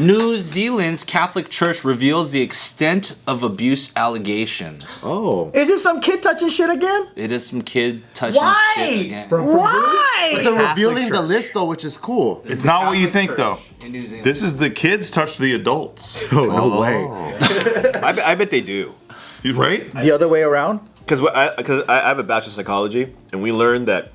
New Zealand's Catholic Church reveals the extent of abuse allegations. Oh. Is it some kid touching shit again? It is some kid touching shit again. Why? But they're revealing the list though, which is cool. It's not what you think though. In New Zealand. This is the kids touch the adults. Oh, no way. I bet they do. You right? The other way around? Because I have a bachelor of psychology, and we learned that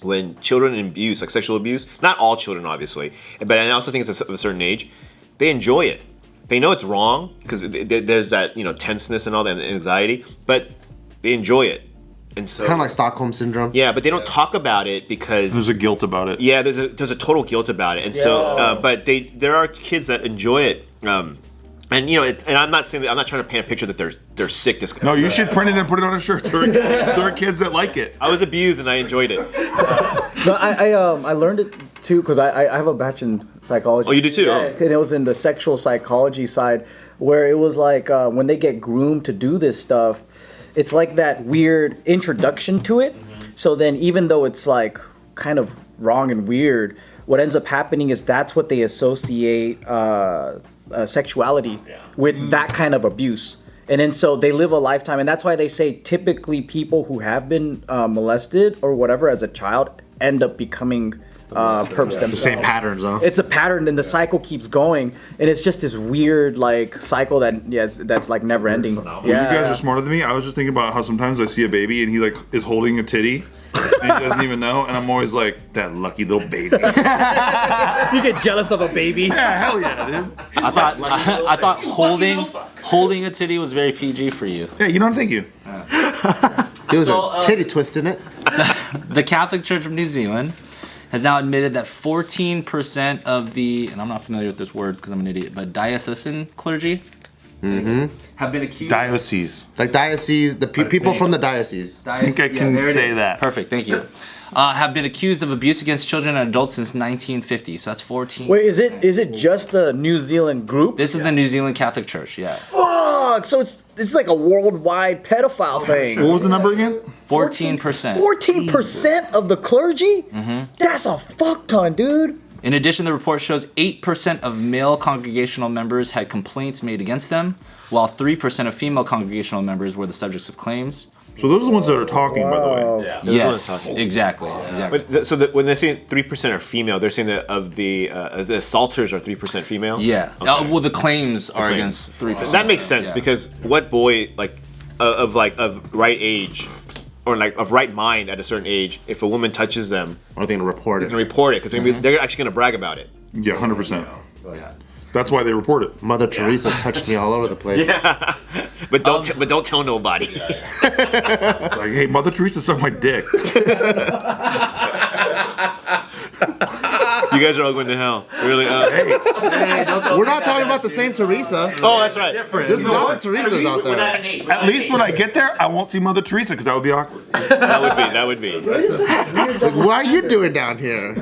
when children abuse, like sexual abuse, not all children obviously, but I also think it's of a certain age, they enjoy it. They know it's wrong because there's that tenseness and all that anxiety, but they enjoy it. And so It's kind of like Stockholm syndrome. yeah, but they don't talk about it because There's a guilt about it. yeah, there's a total guilt about it, and so but there are kids that enjoy it. And and I'm not saying that, I'm not trying to paint a picture that they're sick. No, you should print it and put it on a shirt. There are kids that like it. I was abused and I enjoyed it. No, I learned it too because I have a bachelor in psychology. Oh, you do too? Yeah, and it was in the sexual psychology side where it was like when they get groomed to do this stuff, it's like that weird introduction to it. So then even though it's like kind of wrong and weird, what ends up happening is that's what they associate sexuality with that kind of abuse. And then so they live a lifetime, and that's why they say typically people who have been molested or whatever as a child end up becoming perps themselves. The same patterns, huh? It's a pattern, and the cycle keeps going, and it's just this weird like cycle that's like never ending. Well, you guys are smarter than me. I was just thinking about how sometimes I see a baby and he like is holding a titty and he doesn't even know, and I'm always like, that lucky little baby. You get jealous of a baby. Yeah, hell yeah, dude. I thought holding a titty was very PG for you. Yeah, you don't think you. It was a titty twist in it. The Catholic Church of New Zealand has now admitted that 14% of the, and I'm not familiar with this word because I'm an idiot, but diocesan clergy have been accused. Diocese. Like diocese, the people from the diocese. I think I can there it say is. that. Perfect, thank you. Have been accused of abuse against children and adults since 1950. So that's 14. Wait, is it just the New Zealand group? This is the New Zealand Catholic Church, yeah. Fuck! So it's like a worldwide pedophile thing. What was the number again? 14%. 14% of the clergy? That's a fuck ton, dude. In addition, the report shows 8% of male congregational members had complaints made against them, while 3% of female congregational members were the subjects of claims. So those are the ones that are talking, by the way. Yeah. Yes, exactly. But when they say 3% are female, they're saying that of the assaulters are 3% female. Yeah. Okay. Well, the claims are against 3%. That makes sense Yeah. because what boy of right age or like of right mind at a certain age, if a woman touches them, Are they gonna report is it? going to report it because they're actually going to brag about it. Yeah, 100%. That's why they report it. Mother Teresa touched me all over the place. Yeah, but don't tell nobody. Like, hey, Mother Teresa sucked my dick. You guys are all going to hell. Really? We're not talking about the same Teresa. Oh, that's right. There's lots of Teresas out there. At least when I get there, I won't see Mother Teresa because that would be awkward. That would be. Like, what are you doing down here?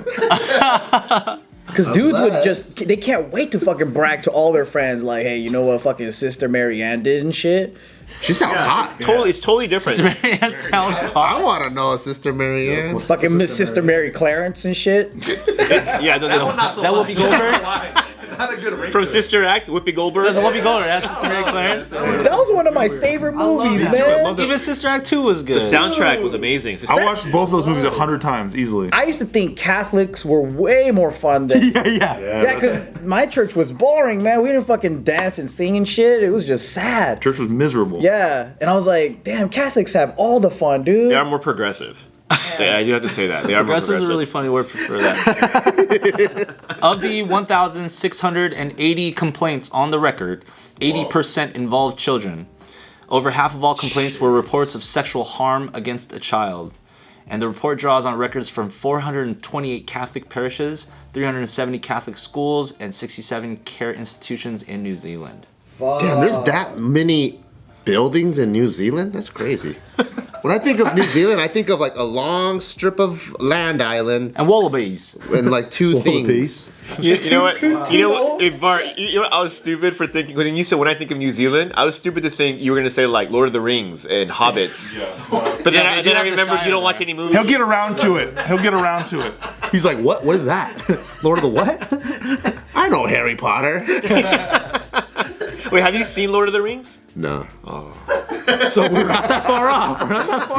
Because dudes would they can't wait to fucking brag to all their friends, like, hey, you know what fucking Sister Mary Ann did and shit? She sounds hot. It's totally different. Marianne sounds hot. I want to know Sister Mary Ann. Fucking Miss Sister Mary Clarence and shit. Yeah, no. Is that Whoopi Goldberg? From Sister Act, Whoopi Goldberg. That's Whoopi Goldberg. That's Sister Mary Clarence. That was one of my favorite movies, man. Even Sister Act 2 was good. The soundtrack was amazing. I watched both of those movies 100 times easily. I used to think Catholics were way more fun than... Yeah. because my church was boring, man. We didn't fucking dance and sing and shit. It was just sad. Church was miserable. Yeah, and I was like, damn, Catholics have all the fun, dude. They are more progressive. I do have to say that. They are more Progressive is a really funny word for that. Of the 1,680 complaints on the record, 80% involved children. Over half of all complaints were reports of sexual harm against a child. And the report draws on records from 428 Catholic parishes, 370 Catholic schools, and 67 care institutions in New Zealand. Damn, there's that many buildings in New Zealand? That's crazy. When I think of New Zealand, I think of like a long strip of land island And wallabies. and like two things. You know what? If Bart, you know what? I was stupid for thinking when you said when I think of New Zealand, I was stupid to think you were gonna say like Lord of the Rings and Hobbits. But then I remembered you don't watch any movies. He'll get around to it. He's like, what? What is that? Lord of the what? I know Harry Potter. Wait, have you seen Lord of the Rings? No. So we're not that far off.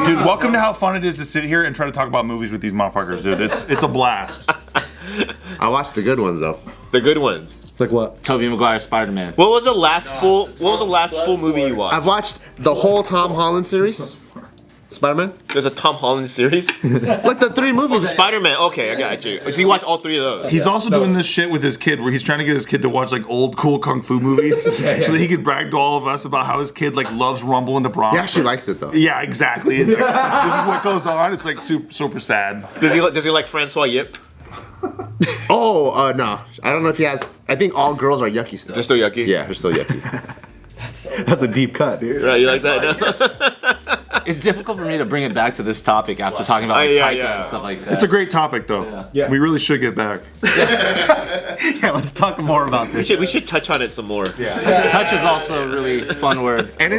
Dude, welcome to how fun it is to sit here and try to talk about movies with these motherfuckers, dude. It's a blast. I watched the good ones though. The good ones. Like what? Tobey Maguire Spider-Man. What was the last full movie you watched? I've watched the whole Tom Holland series. Spider-Man? There's a Tom Holland series. Like the 3 movies. Spider-Man. Okay, I got you. So you watch all 3 of those. He's also doing this shit with his kid where he's trying to get his kid to watch like old cool kung fu movies so that he could brag to all of us about how his kid like loves Rumble in the Bronx. He actually likes it though. Yeah, exactly. This is what goes on. It's like super sad. Does he like Francois Yip? Oh, no. I don't know if he has. I think all girls are yucky still. They're still yucky? Yeah, they're still yucky. That's a deep cut, dude. Right, you like that? It's difficult for me to bring it back to this topic after talking about like, Taika and stuff like that. It's a great topic though. Yeah. We really should get back. Yeah, let's talk more about this. We should touch on it some more. Touch is also a really fun word. And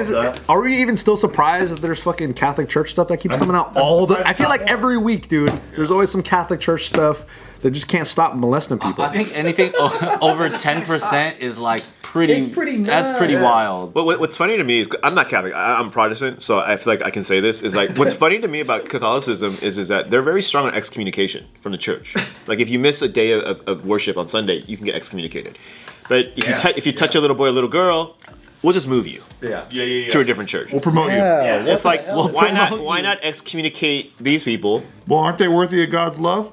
are we even still surprised that there's fucking Catholic Church stuff that keeps coming out all the? I feel like every week, dude. There's always some Catholic Church stuff. They just can't stop molesting people. I think anything over 10% is like pretty. It's pretty That's nuts. pretty wild. What's funny to me is I'm not Catholic. I'm Protestant, so I feel like I can say this. Is like what's funny to me about Catholicism is that they're very strong on excommunication from the church. Like if you miss a day of worship on Sunday, you can get excommunicated. But if you touch a little boy or a little girl, we'll just move you to a different church. We'll promote you. It's like, well, why not excommunicate these people? Well, aren't they worthy of God's love?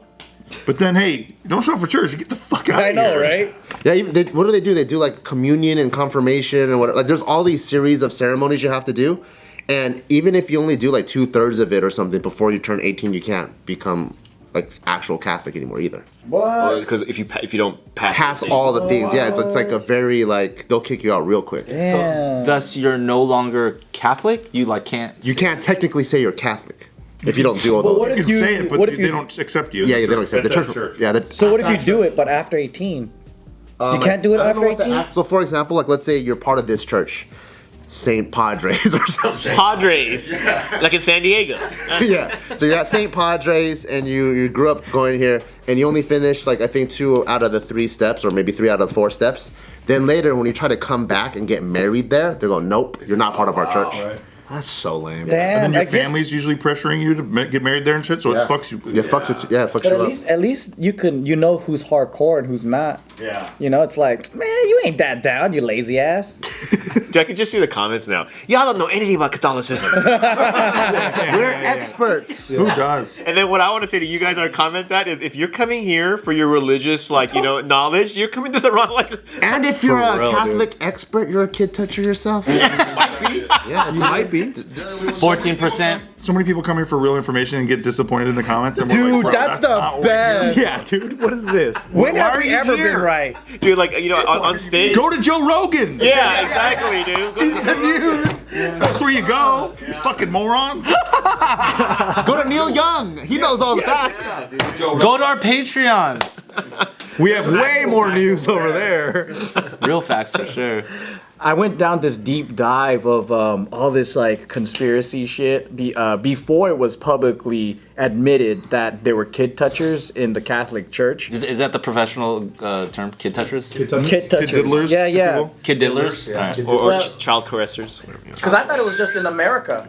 But then, hey, don't show up for church. You get the fuck out of here. I know, right? Yeah, what do they do? They do like communion and confirmation and what? Like, there's all these series of ceremonies you have to do, and even if you only do like 2/3 of it or something before you turn 18, you can't become like actual Catholic anymore either. What? Because if you don't pass All the things, yeah, it's like a very like they'll kick you out real quick. Damn. Thus, you're no longer Catholic. You like can't. You can't technically say you're Catholic if you don't do all But those. what You if can say it, but what if they don't accept you. Yeah, they don't accept the church. Yeah, So what if you do it, but after 18? You can't do it after 18? So for example, like let's say you're part of this church, St. Padres or something. Padres, like in San Diego. Yeah. So you're at St. Padres and you grew up going here and you only finished like I think 2 out of the 3 steps or maybe 3 out of the 4 steps. Then later when you try to come back and get married there, they go, nope, you're not part of our church. Right. That's so lame. And Damn, then your I guess- family's usually pressuring you to get married there and shit, so it fucks you. Yeah, fucks with you. Yeah, fucks But you up. at least you know who's hardcore and who's not. Yeah. You know, it's like, man, you ain't that down, you lazy ass. Dude, I can just see the comments now. Y'all don't know anything about Catholicism. We're experts. Who does? And then what I want to say to you guys, our comment that is, if you're coming here for your religious, knowledge, you're coming to the wrong, And if you're a real, Catholic expert, you're a kid toucher yourself. Yeah, You might be. 14%. So many people come here for real information and get disappointed in the comments. And we're Dude, like, bro, that's the not what we best. Yeah, dude. What is this? When Why have are we you ever here? been right? dude, on stage. do. Go to Joe Rogan. Yeah, exactly, dude. Go to the news. That's where you go. You fucking morons. Go to Neil Young. He knows all the facts. Go to our Patreon. We have way more news over there. Real facts for sure. I went down this deep dive of all this like conspiracy shit before it was publicly admitted that there were kid touchers in the Catholic Church. Is that the professional term? Kid touchers? Kid touchers. diddlers, Yeah, if you yeah. will. Kid diddlers? Alright. Or Well- child caressers. Whatever, Because I thought it was just in America.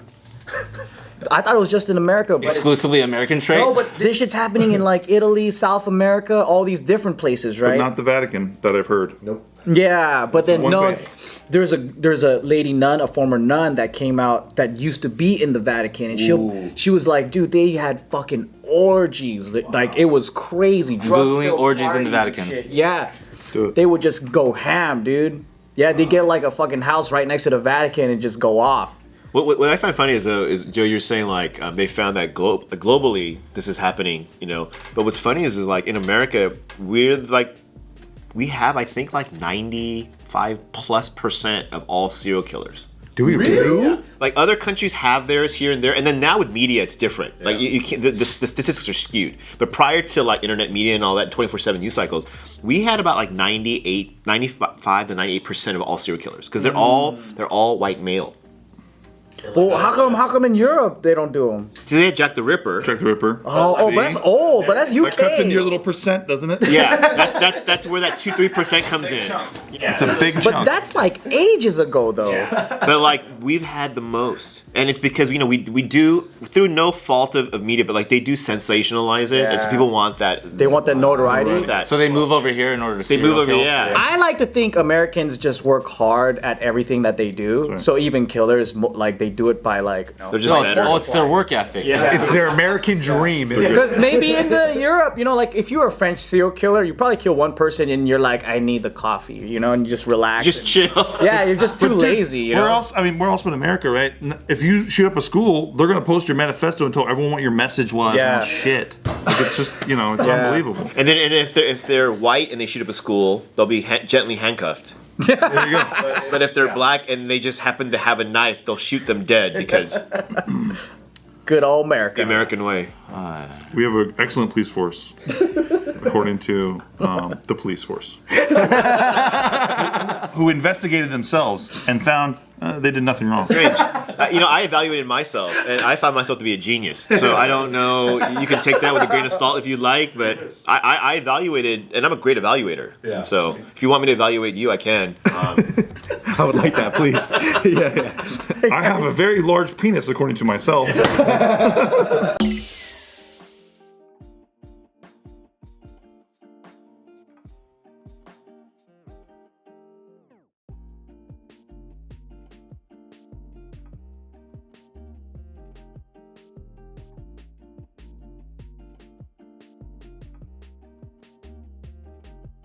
I thought it was just in America, but Exclusively American trait? no, but this shit's happening in like Italy, South America, all these different places, But right? not the Vatican that I've heard. Nope. Yeah, but then one no, place. there's a lady nun, a former nun that came out that used to be in the Vatican, and she was like, dude, they had fucking orgies, like it was crazy. Googling drug-filled orgies in the parties and Vatican. shit. Yeah, Dude. they would just go ham, dude. Yeah, they get like a fucking house right next to the Vatican and just go off. What I find funny is Joe, you're saying they found that globally this is happening, But what's funny is like in America we have I think like 95+% of all serial killers. Do we really? Yeah. Like other countries have theirs here and there, and then now with media it's different. Like you can't, the statistics are skewed. But prior to like internet media and all that 24/7 news cycles, we had about like 95 to 98% of all serial killers because they're all white male. Well, how come in Europe they don't do them? So they had Jack the Ripper. Jack the Ripper. Oh, but that's old. But that's UK. That cuts into your little percent, doesn't it? Yeah, that's where that 2-3% comes in. It's a big But chunk. that's like ages ago, though. But like we've had the most, and it's because we do through no fault of media, but like they do sensationalize it, and so Yeah. people want that. They want that notoriety. So they move over here in order to They move over, kill. yeah. I like to think Americans just work hard at everything that they do. Right. So even killers, like they do it by like. They're just No, better. it's their work ethic. Yeah. It's their American dream. Because maybe in Europe, like if you're a French serial killer, you probably kill one person and you're like, I need the coffee, and you just relax. Just chill. Yeah, you're just too But dude, lazy, Where else? I mean, where else but America, right? If you shoot up a school, they're gonna post your manifesto and tell everyone what your message was. Yeah. And shit. Like it's just, it's unbelievable. And then if they're white and they shoot up a school, they'll be gently handcuffed. There you go. But if they're black and they just happen to have a knife, they'll shoot them dead because Good old the America. American way. We have an excellent police force, according to the police force, who investigated themselves and found they did nothing wrong. Strange. I evaluated myself, and I found myself to be a genius. So I don't know. You can take that with a grain of salt if you like, but I evaluated, and I'm a great evaluator. Yeah. And so if you want me to evaluate you, I can. I would like that, please. yeah. I have a very large penis, according to myself.